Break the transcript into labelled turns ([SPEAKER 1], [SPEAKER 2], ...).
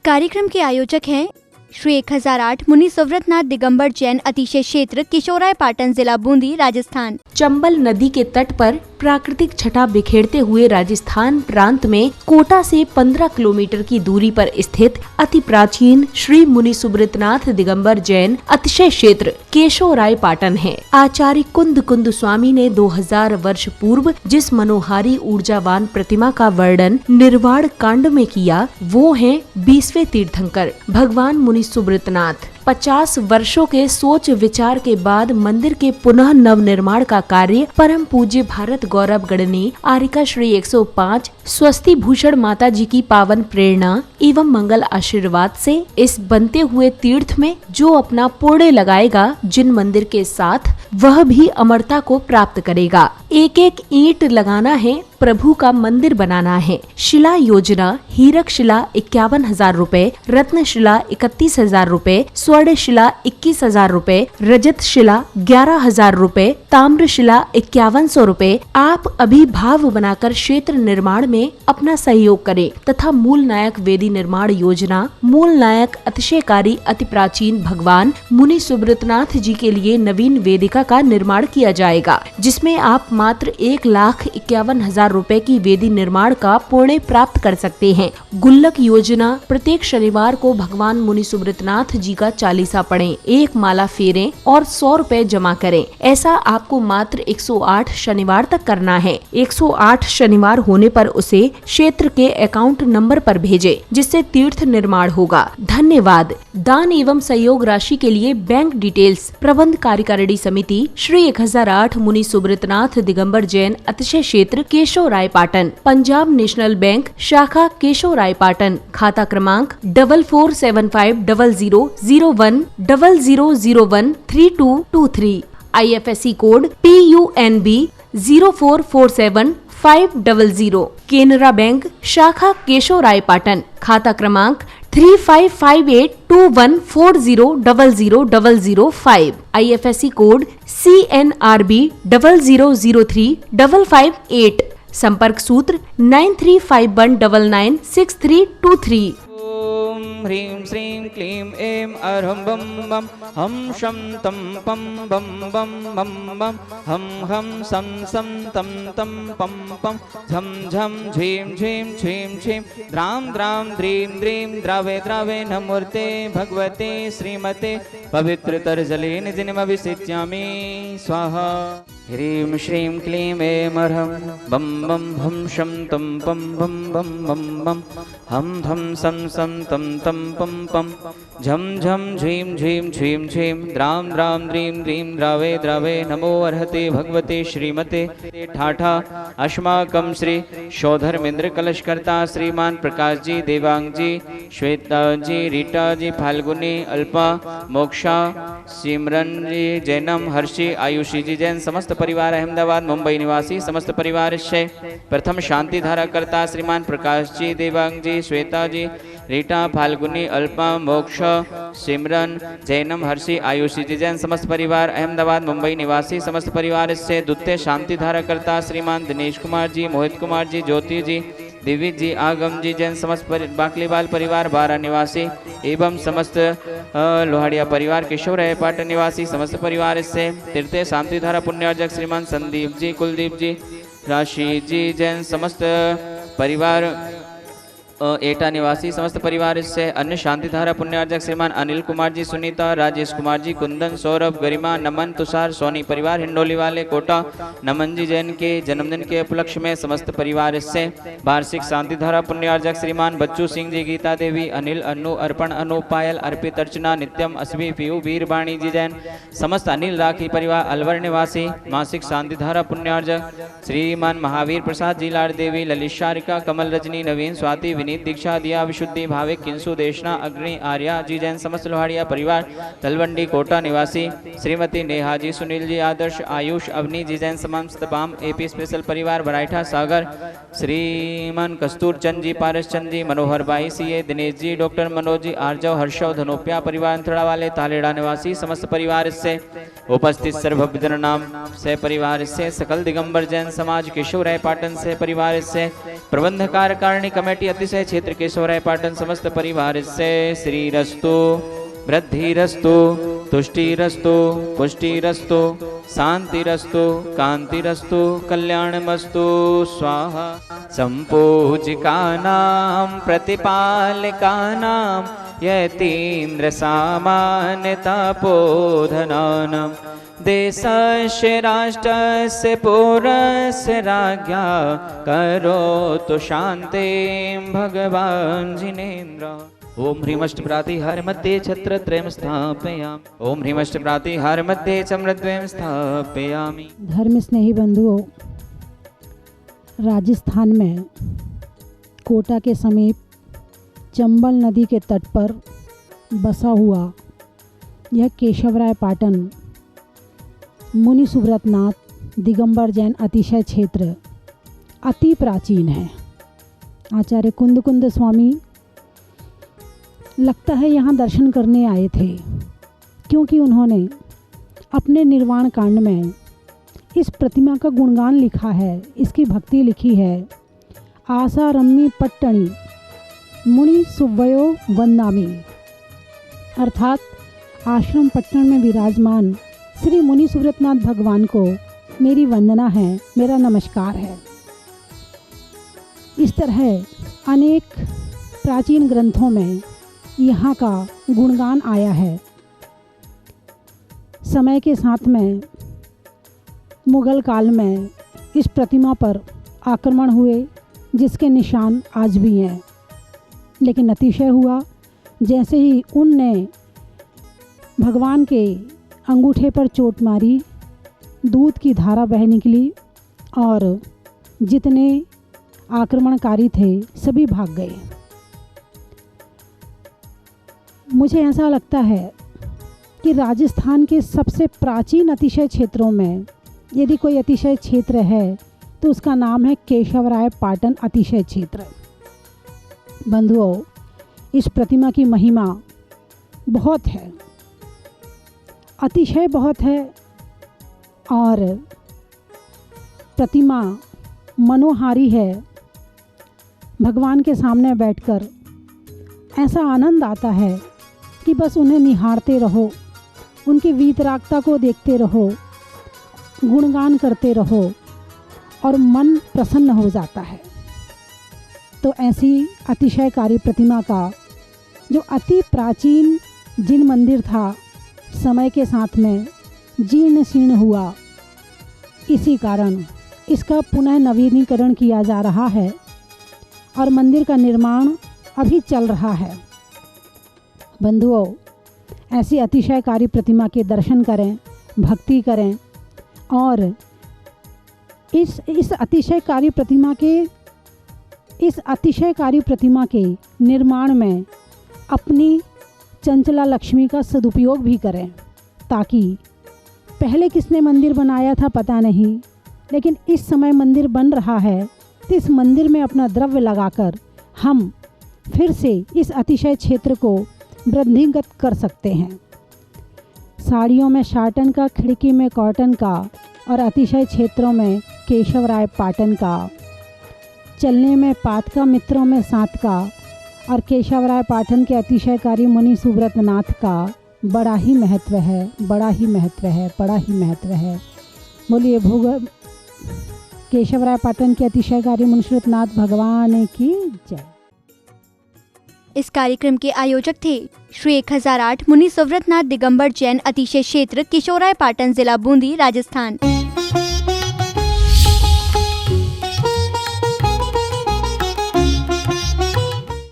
[SPEAKER 1] कार्यक्रम के आयोजक हैं श्री 1008 मुनि सुव्रतनाथ दिगंबर जैन अतिशय क्षेत्र किशोराय पाटन जिला बूंदी राजस्थान।
[SPEAKER 2] चंबल नदी के तट पर प्राकृतिक छटा बिखेरते हुए राजस्थान प्रांत में कोटा से 15 किलोमीटर की दूरी पर स्थित अति प्राचीन श्री मुनि सुव्रतनाथ दिगंबर जैन अतिशय क्षेत्र केशवराय पाटन है। आचार्य कुंद स्वामी ने 2000 वर्ष पूर्व जिस मनोहारी ऊर्जावान प्रतिमा का वर्णन निर्वाण कांड में किया, वो है 20वें तीर्थंकर भगवान मुनि सुव्रतनाथ। 50 वर्षों के सोच विचार के बाद मंदिर के पुनः नव निर्माण का कार्य परम पूज्य भारत गौरव गणनी आरिका श्री 105 स्वस्ति भूषण माता जी की पावन प्रेरणा एवं मंगल आशीर्वाद से इस बनते हुए तीर्थ में जो अपना पुण्य लगाएगा, जिन मंदिर के साथ वह भी अमरता को प्राप्त करेगा। एक एक ईंट लगाना है, प्रभु का मंदिर बनाना है। शिला योजना हीरक शिला 51,000 रूपए, रत्न शिला 31,000 रूपए, स्वर्ण शिला 21,000 रूपए, रजत शिला 11,000 रूपए, ताम्र शिला 5100 रूपए। आप अभी भाव बनाकर क्षेत्र निर्माण में अपना सहयोग करें तथा मूल नायक वेदी निर्माण योजना मूल नायक अतिशयकारी अति प्राचीन भगवान मुनि सुव्रतनाथ जी के लिए नवीन वेदिका का निर्माण किया जाएगा, जिसमें आप मात्र 1,51,000 रूपए की वेदी निर्माण का पुण्य प्राप्त कर सकते हैं। गुल्लक योजना प्रत्येक शनिवार को भगवान मुनि सुव्रतनाथ जी का चालीसा पढ़ें, एक माला फेरें और 100 रूपए जमा करें। ऐसा आपको मात्र 108 शनिवार तक करना है। 108 शनिवार होने पर उसे क्षेत्र के अकाउंट नंबर पर भेजें, जिससे तीर्थ निर्माण होगा। धन्यवाद। दान एवं सहयोग राशि के लिए बैंक डिटेल्स प्रबंध कार्यकारिणी समिति श्री 1008 मुनि सुव्रतनाथ दिगंबर जैन अतिशय क्षेत्र केशवराय पाटन, पंजाब नेशनल बैंक शाखा केशवराय पाटन, खाता क्रमांक 4475000100013223, IFSC code PUNB 0447500, Canara bank शाखा केशवराय पाटन, खाता क्रमांक 35582140000005, IFSC कोड CNRB 0003558, संपर्क सूत्र 9351996323।
[SPEAKER 3] ओम ह्रीं श्रीं क्लीं ऐं अरहं बम बम हम शं तं पं बम बम बम बम हम हम सं सं तं तं पं पं झं झं झीं झीं झीं झीं द्रां द्रां द्रीं द्रीं द्रावे द्रावे नमूर्ते भगवते श्रीमते पवित्रतरजले निधिमभिषिच्यामि स्वाहा। ह्रीं श्रीं क्लीं ऐं अरहं बम बम हम शं तं पं बम बम बम बम हम धं सं सं तं तं पं पं झं झं झीं झीं झीं झीं द्रां द्रां द्रीं द्रीं द्रावे द्रावे नमो अर्हते भगवते श्रीमते ठाठा अस्माकं श्री शोधर्मेंद्र कलशकर्ता श्रीमान प्रकाश जी, देवांग जी, श्वेता जी, रीटा जी, फाल्गुनी, अल्पा, मोक्षा, सिमरन जी, जैनम, हर्षी, आयुषी जी जैन समस्त परिवार अहमदाबाद मुंबई निवासी समस्त परिवार से प्रथम शांति धारा करता श्रीमान प्रकाश जी, देवांग जी, श्वेता जी, रीटा, फाल्गुनी, अल्पा, मोक्ष, सिमरन, जैनम, हर्षी, आयुषी जी जैन समस्त परिवार अहमदाबाद मुंबई निवासी समस्त परिवार से द्वितीय शांति धारा करता श्रीमान दिनेश कुमार जी, मोहित कुमार जी, ज्योति जी, दिव्य जी, आगम जी जैन समस्त बाकलीवाल परिवार बारा निवासी एवं समस्त लोहाड़िया परिवार केशवराय पाटन निवासी समस्त परिवार से तृतीय शांति धारा पुण्यार्जक श्रीमान संदीप जी, कुलदीप जी, राशि जी जैन समस्त परिवार एटा निवासी समस्त परिवार से अन्य शांति धारा पुण्यार्जक श्रीमान अनिल कुमार जी, सुनीता, राजेश कुमार जी, कुंदन, सौरभ, गरिमा, नमन, तुषार, सोनी परिवार हिंडोली वाले कोटा नमन जी जैन के जन्मदिन के उपलक्ष्य में समस्त परिवार से वार्षिक शांति धारा पुण्यार्जक श्रीमान बच्चू सिंह जी, गीता देवी, अनिल, अनु, अर्पण, अनु, पायल, अर्पित, अर्चना, नित्यम, अस्वी, पीयू, वीरवाणी जी जैन समस्त अनिल राखी परिवार अलवर निवासी मासिक शांति धारा पुण्यार्जक श्रीमान महावीर प्रसाद जी, लाड़ देवी, ललित, शारिका, कमल, रजनी, नवीन, स्वाति, विनीत, दीक्षा, दिया, विशुद्धि, भाविक, किंसु, देशना, अग्नि, आर्या जी जैन समस्त लोहाड़िया परिवार तलवंडी कोटा निवासी श्रीमती नेहा जी, सुनील जी, आदर्श, आयुष, अवनी जी जैन समस्त बाम AP स्पेशल परिवार बराइठा सागर श्रीमान कस्तूर चंद जी, पारस चंद जी, मनोहर बाई CA, दिनेश जी, डॉक्टर मनोज जी, आर्जव, हर्षव, धनोपिया परिवार अंतड़ा वाले तालेड़ा निवासी समस्त परिवार से उपस्थित सर्वभजन नाम से परिवार से सकल दिगंबर जैन समाज केशवराय पाटन से परिवार से प्रबंध कार्यकारिणी कमेटी अतिशय अतिशय क्षेत्र केशवराय पाटन समस्त परिवार से श्रीरस्तु वृद्धिरस्तु तुष्टिरस्तु पुष्टिरस्तु शांतिरस्तु कांतिरस्तु कल्याणमस्तु स्वाहा। संपूजिकानां प्रतिपालकानां यतीन्द्र सामान्यतपोधनानां देशस्य राष्ट्रस्य पौरस्य राज्ञा करोतु शान्तिं भगवान् जिनेन्द्र। ओम ह्रीमष्ट प्रातिहार मध्ये छत्रत्रयं स्थापयामि। ओम ह्रीमष्ट प्रातिहार मध्ये चम्रद्वयं स्थापयामि।
[SPEAKER 4] धर्म स्नेही बंधुओं, राजस्थान में कोटा के समीप चंबल नदी के तट पर बसा हुआ यह केशवराय पाटन मुनि सुब्रतनाथ दिगंबर जैन अतिशय क्षेत्र अति प्राचीन है। आचार्य कुंद स्वामी लगता है यहाँ दर्शन करने आए थे, क्योंकि उन्होंने अपने निर्वाण कांड में इस प्रतिमा का गुणगान लिखा है, इसकी भक्ति लिखी है। आशा रम्मी पट्टणी मुनि सुव्वयो वंदामी, अर्थात आश्रम पट्टन में विराजमान श्री मुनि सुब्रतनाथ भगवान को मेरी वंदना है, मेरा नमस्कार है। इस तरह अनेक प्राचीन ग्रंथों में यहाँ का गुणगान आया है। समय के साथ में मुगल काल में इस प्रतिमा पर आक्रमण हुए, जिसके निशान आज भी हैं। लेकिन अतिशय हुआ, जैसे ही उनने भगवान के अंगूठे पर चोट मारी, दूध की धारा बह निकली और जितने आक्रमणकारी थे सभी भाग गए। मुझे ऐसा लगता है कि राजस्थान के सबसे प्राचीन अतिशय क्षेत्रों में यदि कोई अतिशय क्षेत्र है तो उसका नाम है केशवराय पाटन अतिशय क्षेत्र। बंधुओं, इस प्रतिमा की महिमा बहुत है, अतिशय बहुत है, और प्रतिमा मनोहारी है। भगवान के सामने बैठकर ऐसा आनंद आता है कि बस उन्हें निहारते रहो, उनकी वीतरागता को देखते रहो, गुणगान करते रहो और मन प्रसन्न हो जाता है। तो ऐसी अतिशयकारी प्रतिमा का जो अति प्राचीन जिन मंदिर था, समय के साथ में जीर्ण शीर्ण हुआ, इसी कारण इसका पुनः नवीनीकरण किया जा रहा है और मंदिर का निर्माण अभी चल रहा है। बंधुओं, ऐसी अतिशयकारी प्रतिमा के दर्शन करें, भक्ति करें और इस अतिशयकारी प्रतिमा के निर्माण में अपनी चंचला लक्ष्मी का सदुपयोग भी करें, ताकि पहले किसने मंदिर बनाया था पता नहीं, लेकिन इस समय मंदिर बन रहा है तो इस मंदिर में अपना द्रव्य लगाकर हम फिर से इस अतिशय क्षेत्र को वृद्धिगत कर सकते हैं। साड़ियों में शाटन का, खिड़की में कॉटन का और अतिशय क्षेत्रों में केशवराय पाटन का, चलने में पात का, मित्रों में सात का और केशवराय पाटन के अतिशयकारी मुनि सुब्रतनाथ का बड़ा ही महत्व है, बड़ा ही महत्व है, बड़ा ही महत्व है। बोलिए भोग केशवराय पाटन के अतिशयकारी मुनि सुब्रतनाथ भगवान की जय।
[SPEAKER 1] इस कार्यक्रम के आयोजक थे श्री 1008 मुनि सुब्रतनाथ दिगंबर जैन अतिशय क्षेत्र किशोराय पाटन, जिला बूंदी, राजस्थान।